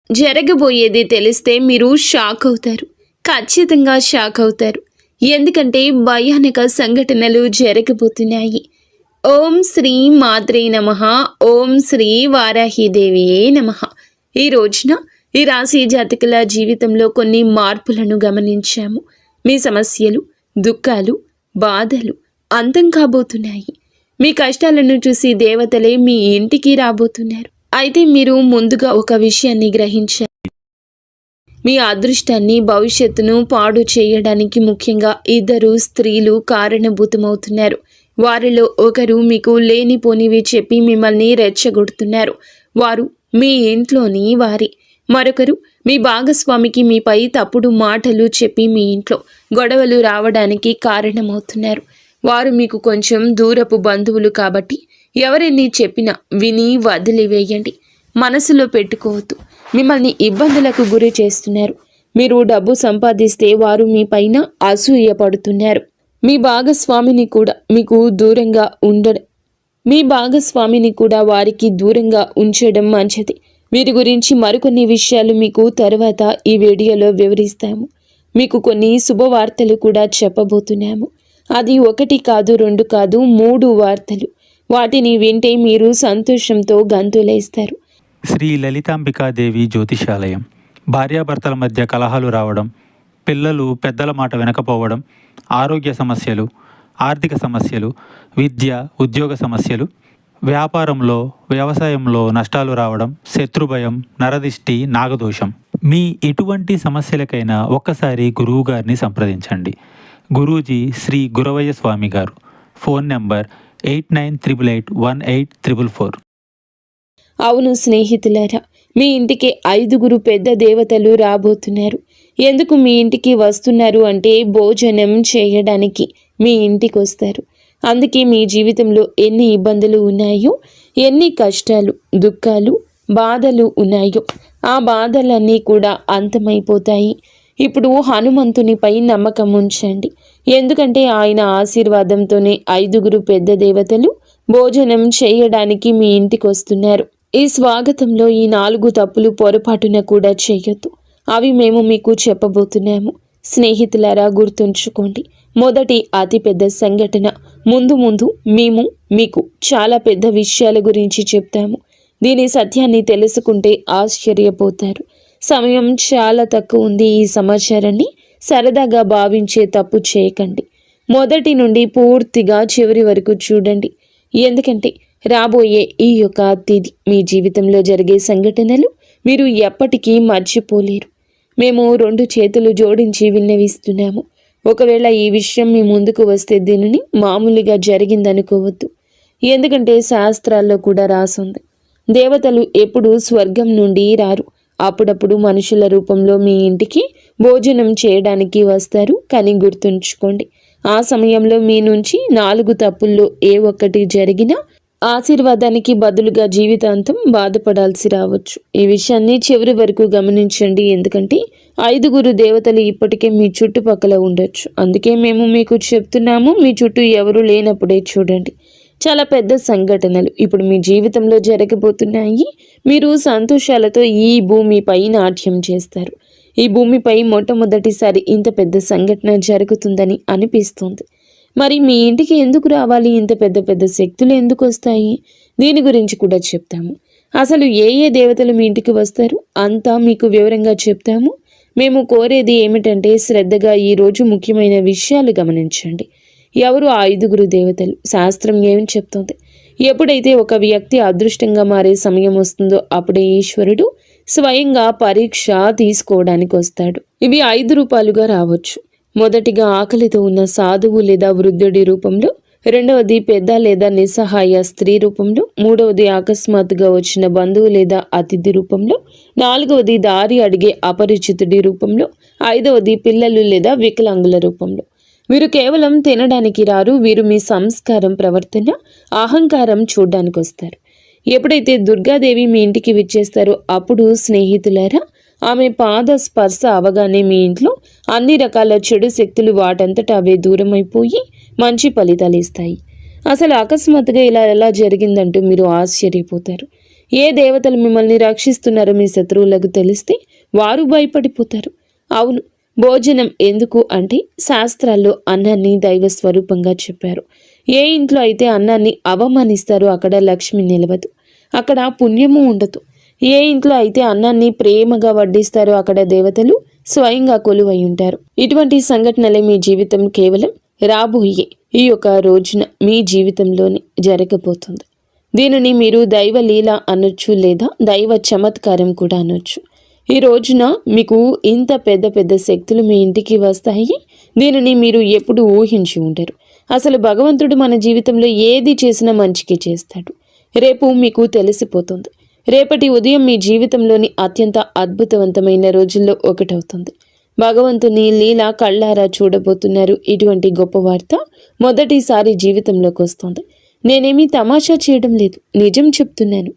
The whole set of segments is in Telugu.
జరగబోయేది తెలిస్తే మీరు షాక్ అవుతారు. ఖచ్చితంగా షాక్ అవుతారు. ఎందుకంటే భయానక సంఘటనలు జరగబోతున్నాయి. ఓం శ్రీ మాత్రే నమః. ఓం శ్రీ వారాహిదేవియే నమః. ఈ రోజున ఈ రాశి జాతకుల జీవితంలో కొన్ని మార్పులను గమనించాము. మీ సమస్యలు, దుఃఖాలు, బాధలు అంతం కాబోతున్నాయి. మీ కష్టాలను చూసి దేవతలే మీ ఇంటికి రాబోతున్నారు. అయితే మీరు ముందుగా ఒక విషయాన్ని గ్రహించారు. మీ అదృష్టాన్ని, భవిష్యత్తును పాడు చేయడానికి ముఖ్యంగా ఇద్దరు స్త్రీలు కారణభూతమవుతున్నారు. వారిలో ఒకరు మీకు లేనిపోనివి చెప్పి మిమ్మల్ని రెచ్చగొడుతున్నారు. వారు మీ ఇంట్లోని వారి. మరొకరు మీ భాగస్వామికి మీపై తప్పుడు మాటలు చెప్పి మీ ఇంట్లో గొడవలు రావడానికి కారణమవుతున్నారు. వారు మీకు కొంచెం దూరపు బంధువులు కాబట్టి ఎవరెన్ని చెప్పినా విని వదిలివేయండి. మనసులో పెట్టుకోవద్దు. మిమ్మల్ని ఇబ్బందులకు గురి చేస్తున్నారు. మీరు డబ్బు సంపాదిస్తే వారు మీ పైన అసూయపడుతున్నారు. మీ భాగస్వామిని కూడా వారికి దూరంగా ఉంచడం మంచిది. వీరి గురించి మరికొన్ని విషయాలు మీకు తర్వాత ఈ వీడియోలో వివరిస్తాము. మీకు కొన్ని శుభవార్తలు కూడా చెప్పబోతున్నాము. అది 1 కాదు, 2 కాదు, 3 వార్తలు. వాటిని వింటే మీరు సంతోషంతో గంతులేస్తారు. శ్రీ లలితాంబికాదేవి జ్యోతిషాలయం. భార్యాభర్తల మధ్య కలహాలు రావడం, పిల్లలు పెద్దల మాట వినకపోవడం, ఆరోగ్య సమస్యలు, ఆర్థిక సమస్యలు, విద్య, ఉద్యోగ సమస్యలు, వ్యాపారంలో, వ్యవసాయంలో నష్టాలు రావడం, శత్రుభయం, నరదిష్టి, నాగదోషం. మీ ఎటువంటి సమస్యలకైనా ఒక్కసారి గురువు గారిని సంప్రదించండి. గురూజీ శ్రీ గురవయ్య స్వామి గారు. Phone number 8988818444. అవును స్నేహితులారా, మీ ఇంటికి 5 పెద్ద దేవతలు రాబోతున్నారు. ఎందుకు మీ ఇంటికి వస్తున్నారు అంటే భోజనం చేయడానికి మీ ఇంటికి వస్తారు. అందుకే మీ జీవితంలో ఎన్ని ఇబ్బందులు ఉన్నాయో, ఎన్ని కష్టాలు, దుఃఖాలు, బాధలు ఉన్నాయో ఆ బాధలన్నీ కూడా అంతమైపోతాయి. ఇప్పుడు హనుమంతునిపై నమ్మకం ఉంచండి. ఎందుకంటే ఆయన ఆశీర్వాదంతోనే 5 పెద్ద దేవతలు భోజనం చేయడానికి మీ ఇంటికి వస్తున్నారు. ఈ స్వాగతంలో ఈ 4 తప్పులు పొరపాటున కూడా చేయొద్దు. అవి మేము మీకు చెప్పబోతున్నాము. స్నేహితులారా, గుర్తుంచుకోండి. మొదటి అతిపెద్ద సంఘటన. ముందు మేము మీకు చాలా పెద్ద విషయాల గురించి చెప్తాము. దీని సత్యాన్ని తెలుసుకుంటే ఆశ్చర్యపోతారు. సమయం చాలా తక్కువ ఉంది. ఈ సమాచారాన్ని సరదాగా భావించే తప్పు చేయకండి. మొదటి నుండి పూర్తిగా చివరి వరకు చూడండి. ఎందుకంటే రాబోయే ఈ యొక్క తిథి మీ జీవితంలో జరిగే సంఘటనలు మీరు ఎప్పటికీ మర్చిపోలేరు. మేము 2 చేతులు జోడించి విన్నవిస్తున్నాము. ఒకవేళ ఈ విషయం మీ ముందుకు వస్తే దీనిని మామూలుగా జరిగిందనుకోవద్దు. ఎందుకంటే శాస్త్రాల్లో కూడా రాసుంది, దేవతలు ఎప్పుడూ స్వర్గం నుండి రారు. అప్పుడప్పుడు మనుషుల రూపంలో మీ ఇంటికి భోజనం చేయడానికి వస్తారు. కానీ గుర్తుంచుకోండి, ఆ సమయంలో మీ నుంచి 4 తప్పుల్లో ఏ ఒక్కటి జరిగినా ఆశీర్వాదానికి బదులుగా జీవితాంతం బాధపడాల్సి రావచ్చు. ఈ విషయాన్ని చివరి వరకు గమనించండి. ఎందుకంటే 5 దేవతలు ఇప్పటికే మీ చుట్టుపక్కల ఉండొచ్చు. అందుకే మేము మీకు చెప్తున్నాము. మీ చుట్టూ ఎవరు లేనప్పుడే చూడండి. చాలా పెద్ద సంఘటనలు ఇప్పుడు మీ జీవితంలో జరగబోతున్నాయి. మీరు సంతోషాలతో ఈ భూమిపై నాట్యం చేస్తారు. ఈ భూమిపై మొట్టమొదటిసారి ఇంత పెద్ద సంఘటన జరుగుతుందని అనిపిస్తుంది. మరి మీ ఇంటికి ఎందుకు రావాలి? ఇంత పెద్ద పెద్ద శక్తులు ఎందుకు వస్తాయి? దీని గురించి కూడా చెప్తాము. అసలు ఏ దేవతలు మీ ఇంటికి వస్తారు అంతా మీకు వివరంగా చెప్తాము. మేము కోరేది ఏమిటంటే శ్రద్ధగా ఈరోజు ముఖ్యమైన విషయాలు గమనించండి. ఎవరు ఆ 5 దేవతలు? శాస్త్రం ఏమి చెప్తుంది? ఎప్పుడైతే ఒక వ్యక్తి అదృష్టంగా మారే సమయం వస్తుందో అప్పుడే ఈశ్వరుడు స్వయంగా పరీక్ష తీసుకోవడానికి వస్తాడు. ఇవి 5 రూపాలుగా రావచ్చు. మొదటిగా ఆకలితో ఉన్న సాధువు లేదా వృద్ధుడి రూపంలో, రెండవది పెద్ద లేదా నిస్సహాయ స్త్రీ రూపంలో, మూడవది అకస్మాత్తుగా వచ్చిన బంధువు లేదా అతిథి రూపంలో, నాలుగవది దారి అడిగే అపరిచితుడి రూపంలో, 5వది పిల్లలు లేదా వికలాంగుల రూపంలో. వీరు కేవలం తినడానికి రారు. వీరు మీ సంస్కారం, ప్రవర్తన, అహంకారం చూడ్డానికి వస్తారు. ఎప్పుడైతే దుర్గాదేవి మీ ఇంటికి విచ్చేస్తారో అప్పుడు స్నేహితులారా, ఆమె పాద స్పర్శ అవగానే మీ ఇంట్లో అన్ని రకాల చెడు శక్తులు వాటంతట అవే దూరం అయిపోయి మంచి ఫలితాలు ఇస్తాయి. అసలు అకస్మాత్తుగా ఇలా ఎలా జరిగిందంటూ మీరు ఆశ్చర్యపోతారు. ఏ దేవతలు మిమ్మల్ని రక్షిస్తున్నారో మీ శత్రువులకు తెలిస్తే వారు భయపడిపోతారు. అవును, భోజనం ఎందుకు అంటే శాస్త్రాల్లో అన్నాన్ని దైవ స్వరూపంగా చెప్పారు. ఏ ఇంట్లో అయితే అన్నాన్ని అవమానిస్తారో అక్కడ లక్ష్మి నిలవదు, అక్కడ పుణ్యము ఉండదు. ఏ ఇంట్లో అయితే అన్నాన్ని ప్రేమగా వడ్డిస్తారో అక్కడ దేవతలు స్వయంగా కొలువై ఉంటారు. ఇటువంటి సంఘటనలే మీ జీవితం కేవలం రాబోయే ఈ యొక్క రోజున మీ జీవితంలోనే జరగబోతుంది. దీనిని మీరు దైవ లీల అనొచ్చు, లేదా దైవ చమత్కారం కూడా అనొచ్చు. ఈ రోజున మీకు ఇంత పెద్ద పెద్ద శక్తులు మీ ఇంటికి వస్తాయి. దీనిని మీరు ఎప్పుడు ఊహించి ఉండరు. అసలు భగవంతుడు మన జీవితంలో ఏది చేసినా మంచికి చేస్తాడు. రేపు మీకు తెలిసిపోతుంది. రేపటి ఉదయం మీ జీవితంలోని అత్యంత అద్భుతవంతమైన రోజుల్లో ఒకటవుతుంది. భగవంతుని లీల కళ్ళారా చూడబోతున్నారు. ఇటువంటి గొప్ప వార్త మొదటిసారి జీవితంలోకి వస్తుంది. నేనేమీ తమాషా చేయడం లేదు, నిజం చెప్తున్నాను.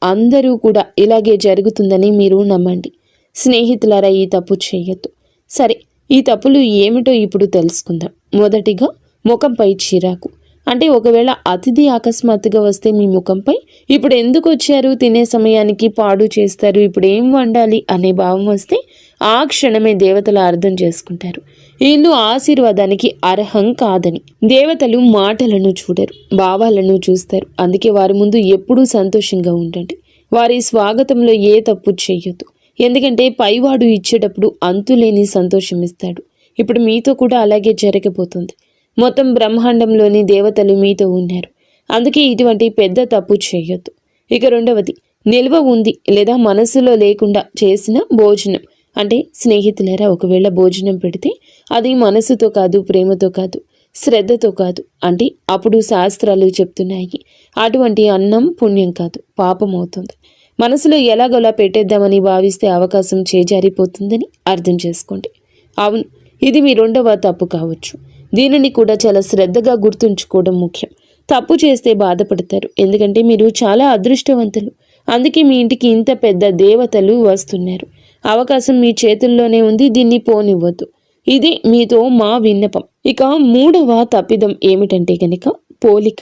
అందరూ కూడా ఇలాగే జరుగుతుందని మీరు నమ్మండి. స్నేహితులారా, ఈ తప్పు చేయొద్దు. సరే, ఈ తప్పులు ఏమిటో ఇప్పుడు తెలుసుకుందాం. మొదటిగా, ముఖంపై చిరాకు. అంటే ఒకవేళ అతిథి అకస్మాత్తుగా వస్తే మీ ముఖంపై ఇప్పుడు ఎందుకు వచ్చారు, తినే సమయానికి పాడు చేస్తారు, ఇప్పుడు ఏం వండాలి అనే భావం వస్తే ఆ క్షణమే దేవతలు అర్థం చేసుకుంటారు ఇల్లు ఆశీర్వాదానికి అర్హం కాదని. దేవతలు మాటలను చూడరు, భావాలను చూస్తారు. అందుకే వారి ముందు ఎప్పుడూ సంతోషంగా ఉండండి. వారి స్వాగతంలో ఏ తప్పు చేయొద్దు. ఎందుకంటే పైవాడు ఇచ్చేటప్పుడు అంతులేని సంతోషం ఇస్తాడు. ఇప్పుడు మీతో కూడా అలాగే జరగబోతుంది. మొత్తం బ్రహ్మాండంలోని దేవతలు మీతో ఉన్నారు. అందుకే ఇటువంటి పెద్ద తప్పు చేయొద్దు. ఇక రెండవది, నిల్వ ఉంది లేదా మనసులో లేకుండా చేసిన భోజనం. అంటే స్నేహితులారా, ఒకవేళ భోజనం పెడితే అది మనసుతో కాదు, ప్రేమతో కాదు, శ్రద్ధతో కాదు అంటే అప్పుడు శాస్త్రాలు చెప్తున్నాయి అటువంటి అన్నం పుణ్యం కాదు, పాపం అవుతుంది. మనసులో ఎలాగోలా పెట్టేద్దామని భావిస్తే అవకాశం చేజారిపోతుందని అర్థం చేసుకోండి. అవును, ఇది మీ రెండవ తప్పు కావచ్చు. దీనిని కూడా చాలా శ్రద్ధగా గుర్తుంచుకోవడం ముఖ్యం. తప్పు చేస్తే బాధపడతారు, ఎందుకంటే మీరు చాలా అదృష్టవంతులు. అందుకే మీ ఇంటికి ఇంత పెద్ద దేవతలు వస్తున్నారు. అవకాశం మీ చేతుల్లోనే ఉంది, దీన్ని పోనివ్వద్దు. ఇది మీతో మా విన్నపం. ఇక మూడవ తప్పిదం ఏమిటంటే గనక పోలిక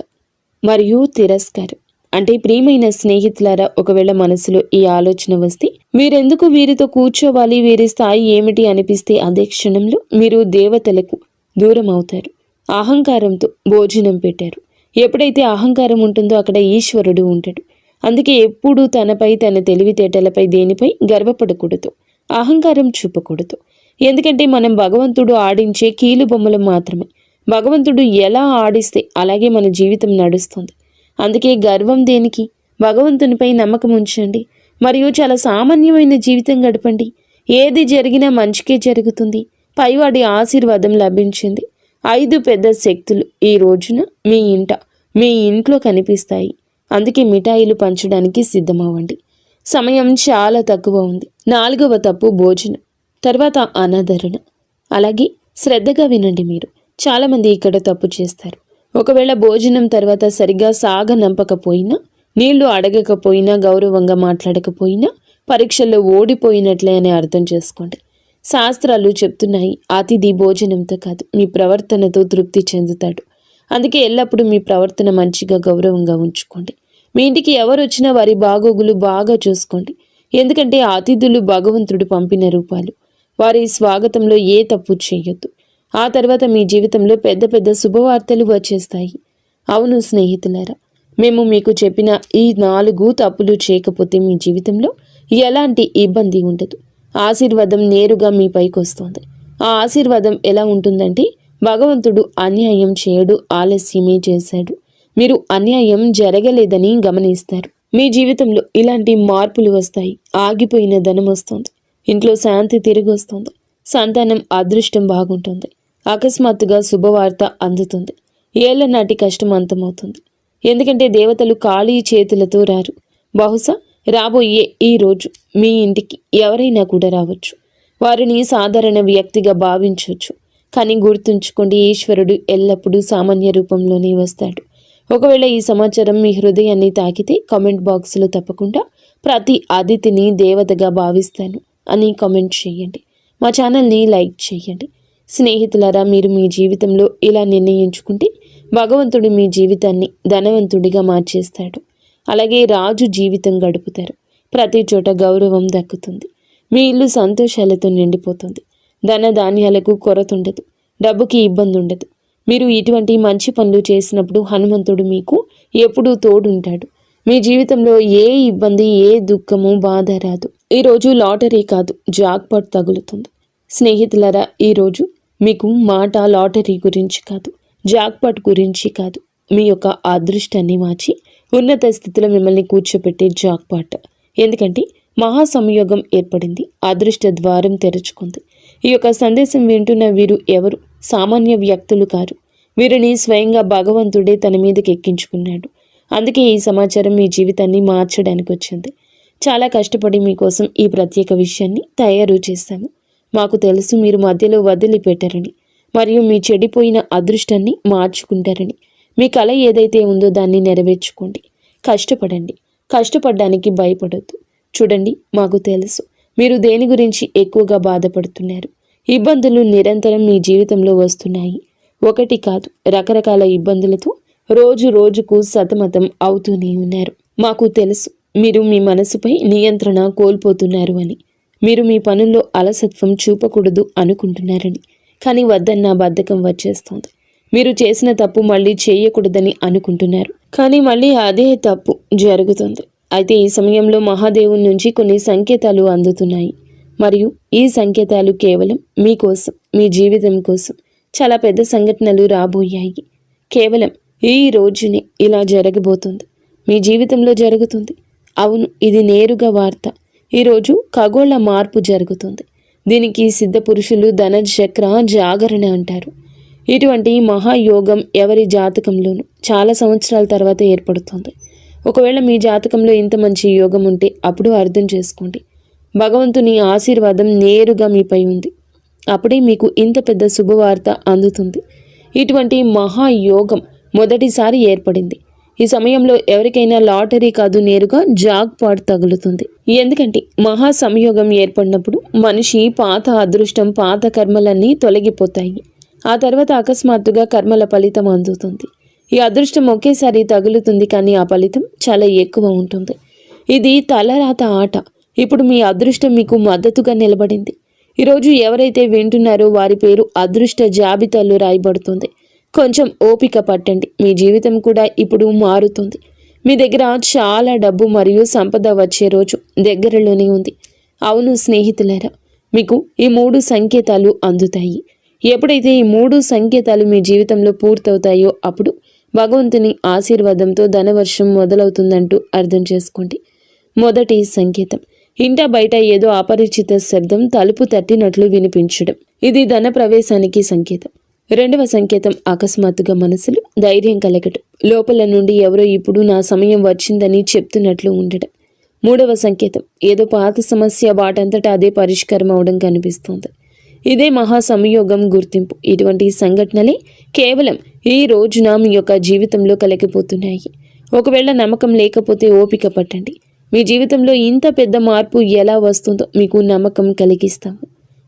మరియు తిరస్కారం. అంటే ప్రియమైన స్నేహితులారా, ఒకవేళ మనసులో ఈ ఆలోచన వస్తే మీరెందుకు వీరితో కూర్చోవాలి, వీరి స్థాయి ఏమిటి అనిపిస్తే అదే క్షణంలో మీరు దేవతలకు దూరం అవుతారు. అహంకారంతో భోజనం పెట్టారు. ఎప్పుడైతే అహంకారం ఉంటుందో అక్కడ ఈశ్వరుడు ఉంటాడు. అందుకే ఎప్పుడూ తనపై, తన తెలివితేటలపై, దేనిపై గర్వపడకూడదు, అహంకారం చూపకూడదు. ఎందుకంటే మనం భగవంతుడు ఆడించే కీలు బొమ్మలు మాత్రమే. భగవంతుడు ఎలా ఆడిస్తే అలాగే మన జీవితం నడుస్తుంది. అందుకే గర్వం దేనికి? భగవంతునిపై నమ్మకం ఉంచండి. మరియు చాలా సామాన్యమైన జీవితం గడపండి. ఏది జరిగినా మంచికే జరుగుతుంది. పైవాడి ఆశీర్వాదం లభించింది. 5 పెద్ద శక్తులు ఈ రోజున మీ ఇంట్లో కనిపిస్తాయి. అందుకే మిఠాయిలు పంచడానికి సిద్ధమవ్వండి. సమయం చాలా తక్కువ ఉంది. 4వ తప్పు భోజనం, తర్వాత అనాదరణ. అలాగే శ్రద్ధగా వినండి. మీరు చాలామంది ఇక్కడ తప్పు చేస్తారు. ఒకవేళ భోజనం తర్వాత సరిగ్గా సాగనంపకపోయినా, నీళ్లు అడగకపోయినా, గౌరవంగా మాట్లాడకపోయినా పరీక్షల్లో ఓడిపోయినట్లే అని అర్థం చేసుకోండి. శాస్త్రాలు చెప్తున్నాయి అతిథి భోజనంతో కాదు మీ ప్రవర్తనతో తృప్తి చెందుతాడు. అందుకే ఎల్లప్పుడూ మీ ప్రవర్తన మంచిగా, గౌరవంగా ఉంచుకోండి. మీ ఇంటికి ఎవరు వచ్చినా వారి బాగోగులు బాగా చూసుకోండి. ఎందుకంటే అతిథులు భగవంతుడు పంపిన రూపాలు. వారి స్వాగతంలో ఏ తప్పు చేయొద్దు. ఆ తర్వాత మీ జీవితంలో పెద్ద పెద్ద శుభవార్తలు వచ్చేస్తాయి. అవును స్నేహితులారా, మేము మీకు చెప్పిన ఈ 4 తప్పులు చేయకపోతే మీ జీవితంలో ఎలాంటి ఇబ్బంది ఉండదు. ఆశీర్వాదం నేరుగా మీ పైకి వస్తుంది. ఆ ఆశీర్వాదం ఎలా ఉంటుందంటే, భగవంతుడు అన్యాయం చేయడు, ఆలస్యమే చేశాడు. మీరు అన్యాయం జరగలేదని గమనిస్తారు. మీ జీవితంలో ఇలాంటి మార్పులు వస్తాయి. ఆగిపోయిన ధనం వస్తుంది. ఇంట్లో శాంతి తిరిగి వస్తుంది. సంతానం అదృష్టం బాగుంటుంది. అకస్మాత్తుగా శుభవార్త అందుతుంది. ఏళ్ల నాటి కష్టం అంతమవుతుంది. ఎందుకంటే దేవతలు ఖాళీ చేతులతో రారు. బహుశా రాబోయే ఈ రోజు మీ ఇంటికి ఎవరైనా కూడా రావచ్చు. వారిని సాధారణ వ్యక్తిగా భావించవచ్చు. కానీ గుర్తుంచుకోండి, ఈశ్వరుడు ఎల్లప్పుడూ సామాన్య రూపంలోనే వస్తాడు. ఒకవేళ ఈ సమాచారం మీ హృదయాన్ని తాకితే కామెంట్ బాక్స్లో తప్పకుండా ప్రతి అతిథిని దేవతగా భావిస్తాను అని కామెంట్ చేయండి. మా ఛానల్ని లైక్ చేయండి. స్నేహితులారా, మీరు మీ జీవితంలో ఇలా నిర్ణయించుకుంటే భగవంతుడు మీ జీవితాన్ని ధనవంతుడిగా మార్చేస్తాడు. అలాగే రాజు జీవితం గడుపుతారు. ప్రతి చోట గౌరవం దక్కుతుంది. మీ ఇల్లు సంతోషాలతో నిండిపోతుంది. ధన ధాన్యాలకు కొరత ఉండదు. డబ్బుకి ఇబ్బంది ఉండదు. మీరు ఇటువంటి మంచి పనులు చేసినప్పుడు హనుమంతుడు మీకు ఎప్పుడూ తోడుంటాడు. మీ జీవితంలో ఏ ఇబ్బంది, ఏ దుఃఖము, బాధ రాదు. ఈరోజు లాటరీ కాదు, జాక్పాట్ తగులుతుంది. స్నేహితులారా, ఈరోజు మీకు మాట లాటరీ గురించి కాదు, జాక్పాట్ గురించి కాదు, మీ యొక్క అదృష్టాన్ని మార్చి ఉన్నత స్థితిలో మిమ్మల్ని కూర్చోపెట్టే జాక్పాట్. ఎందుకంటే మహా సంయోగం ఏర్పడింది. అదృష్ట ద్వారం తెరుచుకుంది. ఈ యొక్క సందేశం వింటున్న వీరు ఎవరు సామాన్య వ్యక్తులు కారు. వీరిని స్వయంగా భగవంతుడే తన మీదకి ఎక్కించుకున్నాడు. అందుకే ఈ సమాచారం మీ జీవితాన్ని మార్చడానికి వచ్చింది. చాలా కష్టపడి మీకోసం ఈ ప్రత్యేక విషయాన్ని తయారు చేశాము. మాకు తెలుసు మీరు మధ్యలో వదిలిపెట్టారని, మరియు మీ చెడిపోయిన అదృష్టాన్ని మార్చుకుంటారని. మీ కళ ఏదైతే ఉందో దాన్ని నెరవేర్చుకోండి. కష్టపడండి. కష్టపడడానికి భయపడొద్దు. చూడండి, మాకు తెలుసు మీరు దేని గురించి ఎక్కువగా బాధపడుతున్నారు. ఇబ్బందులు నిరంతరం మీ జీవితంలో వస్తున్నాయి. ఒకటి కాదు, రకరకాల ఇబ్బందులతో రోజు రోజుకు సతమతం అవుతూనే ఉన్నారు. మాకు తెలుసు మీరు మీ మనసుపై నియంత్రణ కోల్పోతున్నారు అని. మీరు మీ పనుల్లో అలసత్వం చూపకూడదు అనుకుంటున్నారని. కానీ వద్దన్న బద్ధకం వచ్చేస్తోంది. మీరు చేసిన తప్పు మళ్ళీ చేయకూడదని అనుకుంటున్నారు. కానీ మళ్ళీ అదే తప్పు జరుగుతుంది. అయితే ఈ సమయంలో మహాదేవుని నుంచి కొన్ని సంకేతాలు అందుతున్నాయి. మరియు ఈ సంకేతాలు కేవలం మీకోసం, మీ జీవితం కోసం. చాలా పెద్ద సంఘటనలు రాబోయాయి. కేవలం ఈ రోజునే ఇలా జరగబోతుంది. మీ జీవితంలో జరుగుతుంది. అవును, ఇది నేరుగా వార్త. ఈరోజు ఖగోళ మార్పు జరుగుతుంది. దీనికి సిద్ధ పురుషులు ధనచక్ర జాగరణ అంటారు. ఇటువంటి మహాయోగం ఎవరి జాతకంలోనూ చాలా సంవత్సరాల తర్వాత ఏర్పడుతుంది. ఒకవేళ మీ జాతకంలో ఇంత మంచి యోగం ఉంటే అప్పుడు అర్థం చేసుకోండి, భగవంతుని ఆశీర్వాదం నేరుగా మీపై ఉంది. అప్పుడే మీకు ఇంత పెద్ద శుభవార్త అందుతుంది. ఇటువంటి మహాయోగం మొదటిసారి ఏర్పడింది. ఈ సమయంలో ఎవరికైనా లాటరీ కాదు, నేరుగా జాక్పాట్ తగులుతుంది. ఎందుకంటే మహా సంయోగం ఏర్పడినప్పుడు మనిషి పాత అదృష్టం, పాత కర్మలన్నీ తొలగిపోతాయి. ఆ తర్వాత అకస్మాత్తుగా కర్మల ఫలితం అందుతుంది. ఈ అదృష్టం ఒకేసారి తగులుతుంది, కానీ ఆ ఫలితం చాలా ఎక్కువ ఉంటుంది. ఇది తలరాత ఆట. ఇప్పుడు మీ అదృష్టం మీకు మద్దతుగా నిలబడింది. ఈరోజు ఎవరైతే వింటున్నారో వారి పేరు అదృష్ట జాబితాలో రాయబడుతుంది. కొంచెం ఓపిక పట్టండి. మీ జీవితం కూడా ఇప్పుడు మారుతుంది. మీ దగ్గర చాలా డబ్బు మరియు సంపద వచ్చే రోజు దగ్గరలోనే ఉంది. అవును స్నేహితులారా, మీకు ఈ 3 సంకేతాలు అందుతాయి. ఎప్పుడైతే ఈ 3 సంకేతాలు మీ జీవితంలో పూర్తవుతాయో అప్పుడు భగవంతుని ఆశీర్వాదంతో ధనవర్షం మొదలవుతుందంటూ అర్థం చేసుకోండి. మొదటి సంకేతం, ఇంట బయట ఏదో అపరిచిత శబ్దం తలుపు తట్టినట్లు వినిపించడం. ఇది ధన ప్రవేశానికి సంకేతం. రెండవ సంకేతం, అకస్మాత్తుగా మనసులో ధైర్యం కలగటం. లోపల నుండి ఎవరో ఇప్పుడు నా సమయం వచ్చిందని చెప్తున్నట్లు ఉండడం. మూడవ సంకేతం, ఏదో పాత సమస్య వాటంతటా అదే పరిష్కారం అవడం కనిపిస్తుంది. ఇదే మహా సంయోగం గుర్తింపు. ఇటువంటి సంఘటనలే కేవలం ఈ రోజున మీ యొక్క జీవితంలో కలిగిపోతున్నాయి. ఒకవేళ నమ్మకం లేకపోతే ఓపిక పట్టండి. మీ జీవితంలో ఇంత పెద్ద మార్పు ఎలా వస్తుందో మీకు నమ్మకం కలిగిస్తాము.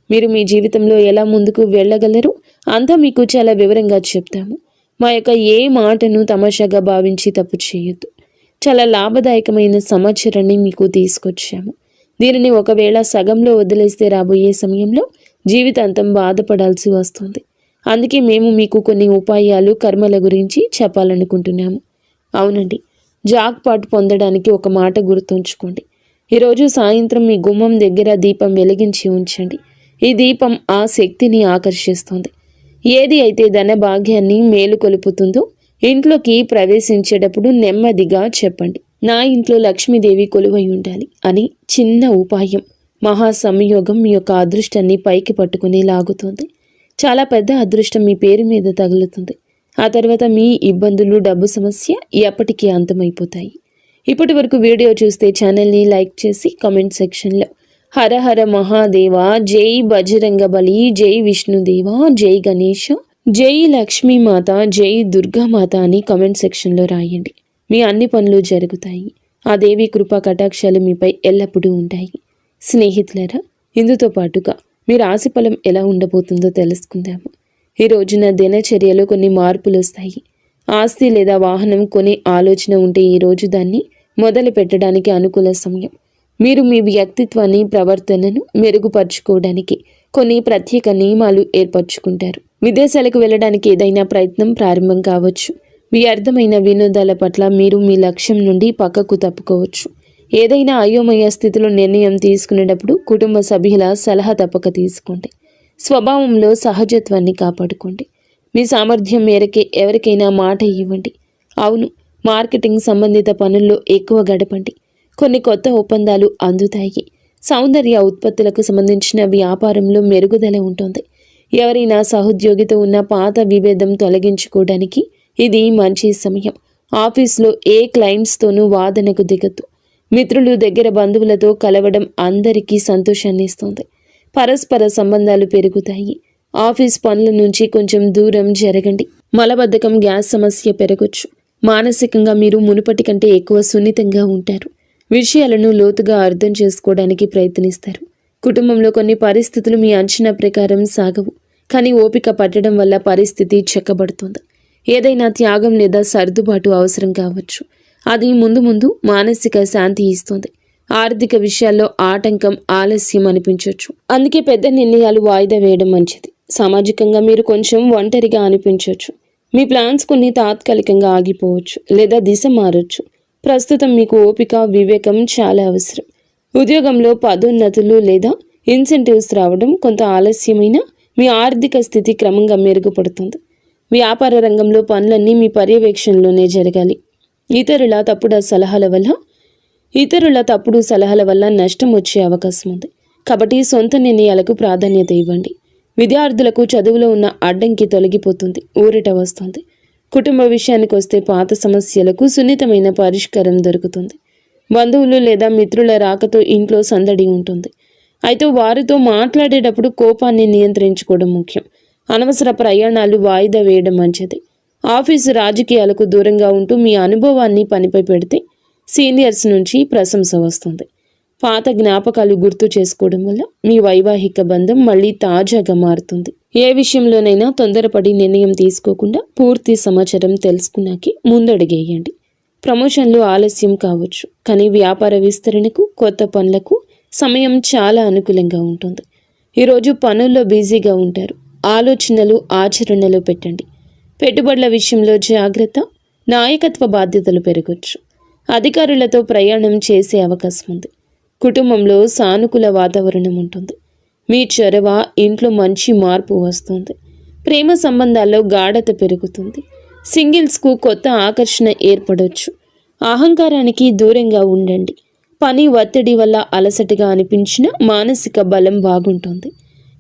మీరు మీ జీవితంలో ఎలా ముందుకు వెళ్ళగలరు అంతా మీకు చాలా వివరంగా చెప్తాము. మా యొక్క ఏ మాటను తమాషాగా భావించి తప్పు చేయొద్దు. చాలా లాభదాయకమైన సమాచారాన్ని మీకు తీసుకొచ్చాము. దీనిని ఒకవేళ సగంలో వదిలేస్తే రాబోయే సమయంలో జీవితాంతం బాధపడాల్సి వస్తుంది. అందుకే మేము మీకు కొన్ని ఉపాయాలు, కర్మల గురించి చెప్పాలనుకుంటున్నాము. అవునండి, జాక్పాట్ పొందడానికి ఒక మాట గుర్తుంచుకోండి. ఈరోజు సాయంత్రం మీ గుమ్మం దగ్గర దీపం వెలిగించి ఉంచండి. ఈ దీపం ఆ శక్తిని ఆకర్షిస్తుంది. ఏది అయితే ధన భాగ్యాన్ని మేలుకొలుపుతుందో ఇంట్లోకి ప్రవేశించేటప్పుడు నెమ్మదిగా చెప్పండి, నా ఇంట్లో లక్ష్మీదేవి కొలువై ఉండాలి అని. చిన్న ఉపాయం మహా సంయోగం మీ యొక్క అదృష్టాన్ని పైకి పట్టుకుని లాగుతుంది. చాలా పెద్ద అదృష్టం మీ పేరు మీద తగులుతుంది. ఆ తర్వాత మీ ఇబ్బందులు, డబ్బు సమస్య ఎప్పటికీ అంతమైపోతాయి. ఇప్పటి వరకు వీడియో చూస్తే ఛానల్ని లైక్ చేసి కామెంట్ సెక్షన్లో హర హర మహాదేవ, జై బజరంగబలి, జై విష్ణుదేవ, జై గణేష, జై లక్ష్మీమాత, జై దుర్గామాత అని కామెంట్ సెక్షన్లో రాయండి. మీ అన్ని పనులు జరుగుతాయి. ఆ దేవి కృపా కటాక్షాలు మీపై ఎల్లప్పుడూ ఉంటాయి. స్నేహితులారా, ఇందుతో పాటుగా మీ రాశి ఫలం ఎలా ఉండబోతుందో తెలుసుకుందాము. ఈ రోజున దినచర్యలో కొన్ని మార్పులు వస్తాయి. ఆస్తి లేదా వాహనం కొనే ఆలోచన ఉంటే ఈరోజు దాన్ని మొదలు పెట్టడానికి అనుకూల సమయం. మీరు మీ వ్యక్తిత్వాన్ని, ప్రవర్తనను మెరుగుపరుచుకోవడానికి కొన్ని ప్రత్యేక నియమాలు ఏర్పరచుకుంటారు. విదేశాలకు వెళ్ళడానికి ఏదైనా ప్రయత్నం ప్రారంభం కావచ్చు. వ్యర్థమైన వినోదాల పట్ల మీరు మీ లక్ష్యం నుండి పక్కకు తప్పుకోవచ్చు. ఏదైనా అయోమయ స్థితిలో నిర్ణయం తీసుకునేటప్పుడు కుటుంబ సభ్యుల సలహా తప్పక తీసుకోండి. స్వభావంలో సహజత్వాన్ని కాపాడుకోండి. మీ సామర్థ్యం మేరకే ఎవరికైనా మాట ఇవ్వండి. అవును, మార్కెటింగ్ సంబంధిత పనుల్లో ఎక్కువ గడపండి. కొన్ని కొత్త ఒప్పందాలు అందుతాయి. సౌందర్య ఉత్పత్తులకు సంబంధించిన వ్యాపారంలో మెరుగుదల ఉంటుంది. ఎవరైనా సహోద్యోగితో ఉన్న పాత విభేదం తొలగించుకోవడానికి ఇది మంచి సమయం. ఆఫీస్లో ఏ క్లయింట్స్తోనూ వాదనకు దిగద్దు. మిత్రులు, దగ్గర బంధువులతో కలవడం అందరికీ సంతోషాన్ని ఇస్తుంది. పరస్పర సంబంధాలు పెరుగుతాయి. ఆఫీస్ పనుల నుంచి కొంచెం దూరం జరగండి. మలబద్ధకం, గ్యాస్ సమస్య పెరగొచ్చు. మానసికంగా మీరు మునుపటి కంటే ఎక్కువ సున్నితంగా ఉంటారు. విషయాలను లోతుగా అర్థం చేసుకోవడానికి ప్రయత్నిస్తారు. కుటుంబంలో కొన్ని పరిస్థితులు మీ అంచనా ప్రకారం సాగవు, కానీ ఓపిక పట్టడం వల్ల పరిస్థితి చెక్కబడుతుంది. ఏదైనా త్యాగం లేదా సర్దుబాటు అవసరం కావచ్చు. అది ముందు ముందు మానసిక శాంతి ఇస్తుంది. ఆర్థిక విషయాల్లో ఆటంకం, ఆలస్యం అనిపించవచ్చు. అందుకే పెద్ద నిర్ణయాలు వాయిదా వేయడం మంచిది. సామాజికంగా మీరు కొంచెం ఒంటరిగా అనిపించవచ్చు. మీ ప్లాన్స్ కొన్ని తాత్కాలికంగా ఆగిపోవచ్చు లేదా దిశ మారొచ్చు. ప్రస్తుతం మీకు ఓపిక, వివేకం చాలా అవసరం. ఉద్యోగంలో పదోన్నతులు లేదా ఇన్సెంటివ్స్ రావడం కొంత ఆలస్యమైన మీ ఆర్థిక స్థితి క్రమంగా మెరుగుపడుతుంది. వ్యాపార రంగంలో పనులన్నీ మీ పర్యవేక్షణలోనే జరగాలి. ఇతరుల తప్పుడు సలహాల వల్ల నష్టం వచ్చే అవకాశం ఉంది. కాబట్టి సొంత నిర్ణయాలకు ప్రాధాన్యత ఇవ్వండి. విద్యార్థులకు చదువులో ఉన్న అడ్డంకి తొలగిపోతుంది, ఊరట వస్తుంది. కుటుంబ విషయానికి వస్తే పాత సమస్యలకు సున్నితమైన పరిష్కారం దొరుకుతుంది. బంధువులు లేదా మిత్రుల రాకతో ఇంట్లో సందడి ఉంటుంది. అయితే వారితో మాట్లాడేటప్పుడు కోపాన్ని నియంత్రించుకోవడం ముఖ్యం. అనవసర ప్రయాణాలు వాయిదా వేయడం మంచిది. ఆఫీసు రాజకీయాలకు దూరంగా ఉంటూ మీ అనుభవాన్ని పనిపై పెడితే సీనియర్స్ నుంచి ప్రశంస వస్తుంది. పాత జ్ఞాపకాలు గుర్తు చేసుకోవడం వల్ల మీ వైవాహిక బంధం మళ్ళీ తాజాగా మారుతుంది. ఏ విషయంలోనైనా తొందరపడి నిర్ణయం తీసుకోకుండా పూర్తి సమాచారం తెలుసుకున్నాకే ముందడుగేయండి. ప్రమోషన్లు ఆలస్యం కావచ్చు, కానీ వ్యాపార విస్తరణకు, కొత్త పనులకు సమయం చాలా అనుకూలంగా ఉంటుంది. ఈరోజు పనుల్లో బిజీగా ఉంటారు. ఆలోచనలు ఆచరణలో పెట్టండి. పెట్టుబడుల విషయంలో జాగ్రత్త. నాయకత్వ బాధ్యతలు పెరగొచ్చు. అధికారులతో ప్రయాణం చేసే అవకాశం ఉంది. కుటుంబంలో సానుకూల వాతావరణం ఉంటుంది. మీ చొరవ ఇంట్లో మంచి మార్పు వస్తుంది. ప్రేమ సంబంధాల్లో గాఢత పెరుగుతుంది. సింగిల్స్కు కొత్త ఆకర్షణ ఏర్పడవచ్చు. అహంకారానికి దూరంగా ఉండండి. పని ఒత్తిడి వల్ల అలసటగా అనిపించిన మానసిక బలం బాగుంటుంది.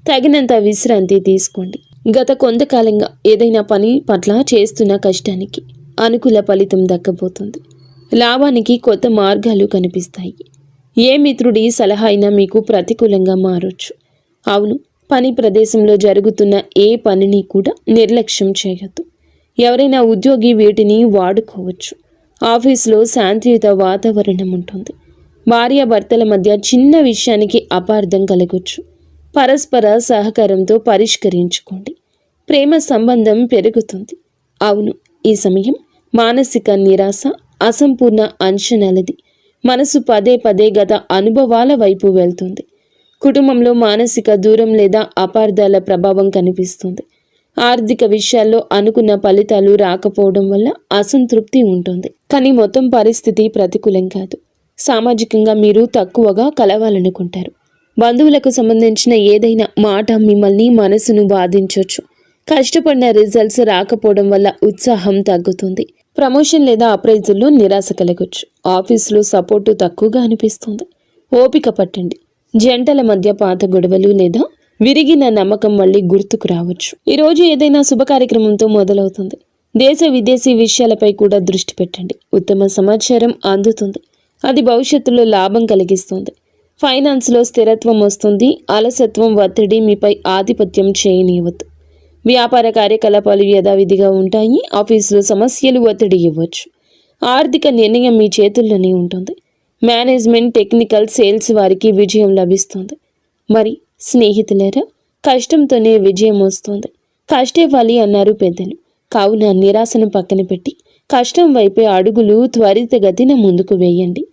తగినంత విశ్రాంతి తీసుకోండి. గత కొంతకాలంగా ఏదైనా పని పట్ల చేస్తున్న కష్టానికి అనుకూల ఫలితం దక్కబోతుంది. లాభానికి కొత్త మార్గాలు కనిపిస్తాయి. ఏ మిత్రుడి సలహా అయినా మీకు ప్రతికూలంగా మారొచ్చు. అవును, పని ప్రదేశంలో జరుగుతున్న ఏ పనిని కూడా నిర్లక్ష్యం చేయొద్దు. ఎవరైనా ఉద్యోగి వీటిని వాడుకోవచ్చు. ఆఫీసులో శాంతియుత వాతావరణం ఉంటుంది. భార్యాభర్తల మధ్య చిన్న విషయానికి అపార్థం కలగొచ్చు. పరస్పర సహకారంతో పరిష్కరించుకోండి. ప్రేమ సంబంధం పెరుగుతుంది. అవును, ఈ సమయం మానసిక నిరాశ, అసంపూర్ణ అంచనాలది. మనసు పదే పదే గత అనుభవాల వైపు వెళ్తుంది. కుటుంబంలో మానసిక దూరం లేదా అపార్థాల ప్రభావం కనిపిస్తుంది. ఆర్థిక విషయాల్లో అనుకున్న ఫలితాలు రాకపోవడం వల్ల అసంతృప్తి ఉంటుంది. కానీ మొత్తం పరిస్థితి ప్రతికూలం కాదు. సామాజికంగా మీరు తక్కువగా కలవాలనుకుంటారు. బంధువులకు సంబంధించిన ఏదైనా మాట మిమ్మల్ని మనసును బాధించవచ్చు. కష్టపడిన రిజల్ట్స్ రాకపోవడం వల్ల ఉత్సాహం తగ్గుతుంది. ప్రమోషన్ లేదా అప్రైజుల్లో నిరాశ కలగొచ్చు. ఆఫీసులో సపోర్టు తక్కువగా అనిపిస్తుంది. ఓపిక పట్టండి. జంటల మధ్య పాత గొడవలు లేదా విరిగిన నమ్మకం మళ్ళీ గుర్తుకు రావచ్చు. ఈరోజు ఏదైనా శుభ కార్యక్రమంతో మొదలవుతుంది. దేశ విదేశీ విషయాలపై కూడా దృష్టి పెట్టండి. ఉత్తమ సమాచారం అందుతుంది. అది భవిష్యత్తులో లాభం కలిగిస్తుంది. ఫైనాన్స్లో స్థిరత్వం వస్తుంది. అలసత్వం, ఒత్తిడి మీపై ఆధిపత్యం చేయనివ్వద్దు. వ్యాపార కార్యకలాపాలు యథావిధిగా ఉంటాయి. ఆఫీసులో సమస్యలు ఒత్తిడి ఇవ్వచ్చు. ఆర్థిక నిర్ణయం మీ చేతుల్లోనే ఉంటుంది. మేనేజ్మెంట్, టెక్నికల్, సేల్స్ వారికి విజయం లభిస్తుంది. మరి స్నేహితులారా, కష్టంతోనే విజయం వస్తుంది. కష్టే ఫలి అన్నారు పెద్దలు. కావున నిరాశను పక్కన పెట్టి కష్టం వైపే అడుగులు త్వరితగతిన ముందుకు వేయండి.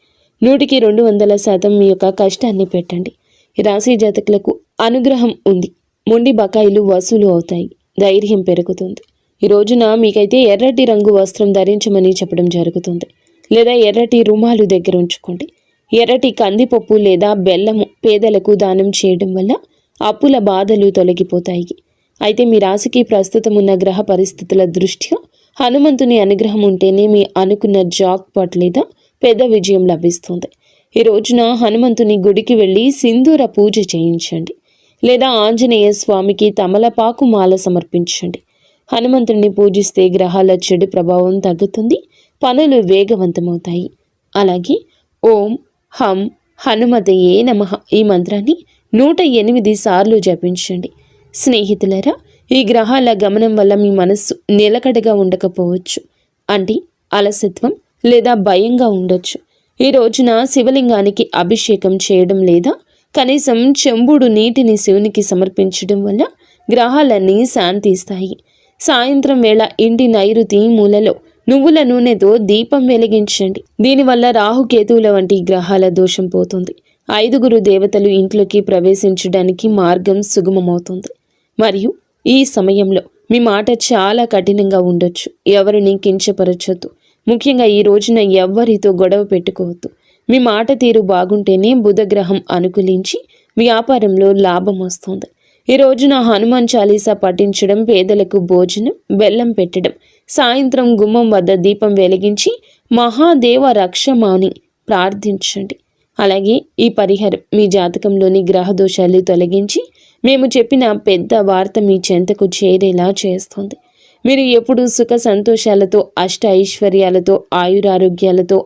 100% మీ యొక్క కష్టాన్ని పెట్టండి. ఈ రాశి జాతకులకు అనుగ్రహం ఉంది. మొండి బకాయిలు వసూలు అవుతాయి. ధైర్యం పెరుగుతుంది. ఈ రోజున మీకైతే ఎర్రటి రంగు వస్త్రం ధరించమని చెప్పడం జరుగుతుంది. లేదా ఎర్రటి రుమాలు దగ్గర ఉంచుకోండి. ఎర్రటి కందిపప్పు లేదా బెల్లము పేదలకు దానం చేయడం వల్ల అప్పుల బాధలు తొలగిపోతాయి. అయితే మీ రాశికి ప్రస్తుతం ఉన్న గ్రహ పరిస్థితుల దృష్ట్యా హనుమంతుని అనుగ్రహం ఉంటేనే మీ అనుకున్న జాక్పాట్ లేదా పెద్ద విజయం లభిస్తుంది. ఈ రోజున హనుమంతుని గుడికి వెళ్ళి సింధూర పూజ చేయించండి. లేదా ఆంజనేయ స్వామికి తమలపాకు మాల సమర్పించండి. హనుమంతుడిని పూజిస్తే గ్రహాల చెడు ప్రభావం తగ్గుతుంది. పనులు వేగవంతమవుతాయి. అలాగే ఓం హం హనుమతయే నమః ఈ మంత్రాన్ని 108 సార్లు జపించండి. స్నేహితులారా, ఈ గ్రహాల గమనం వల్ల మీ మనస్సు నిలకడగా ఉండకపోవచ్చు. అంటే అలసత్వం లేదా భయంగా ఉండొచ్చు. ఈ రోజున శివలింగానికి అభిషేకం చేయడం లేదా కనీసం చెంబుడు నీటిని శివునికి సమర్పించడం వల్ల గ్రహాలన్నీ శాంతిస్తాయి. సాయంత్రం వేళ ఇంటి నైరుతి మూలలో నువ్వుల నూనెతో దీపం వెలిగించండి. దీనివల్ల రాహుకేతువుల వంటి గ్రహాల దోషం పోతుంది. 5 దేవతలు ఇంట్లోకి ప్రవేశించడానికి మార్గం సుగమమవుతుంది. మరియు ఈ సమయంలో మీ మాట చాలా కఠినంగా ఉండొచ్చు. ఎవరిని కించపరచొద్దు. ముఖ్యంగా ఈ రోజున ఎవ్వరితో గొడవ పెట్టుకోవద్దు. మీ మాట తీరు బాగుంటేనే బుధగ్రహం అనుకూలించి వ్యాపారంలో లాభం వస్తుంది. ఈ రోజున హనుమాన్ చాలీసా పఠించడం, పేదలకు భోజనం, బెల్లం పెట్టడం, సాయంత్రం గుమ్మం వద్ద దీపం వెలిగించి మహాదేవ రక్షమాని ప్రార్థించండి. అలాగే ఈ పరిహారం మీ జాతకంలోని గ్రహ దోషాలు తొలగించి మేము చెప్పిన పెద్ద వార్త మీ చెంతకు చేరేలా చేస్తుంది. మీరు ఎప్పుడూ సుఖ సంతోషాలతో, అష్ట ఐశ్వర్యాలతో, ఆయురారోగ్యాలతో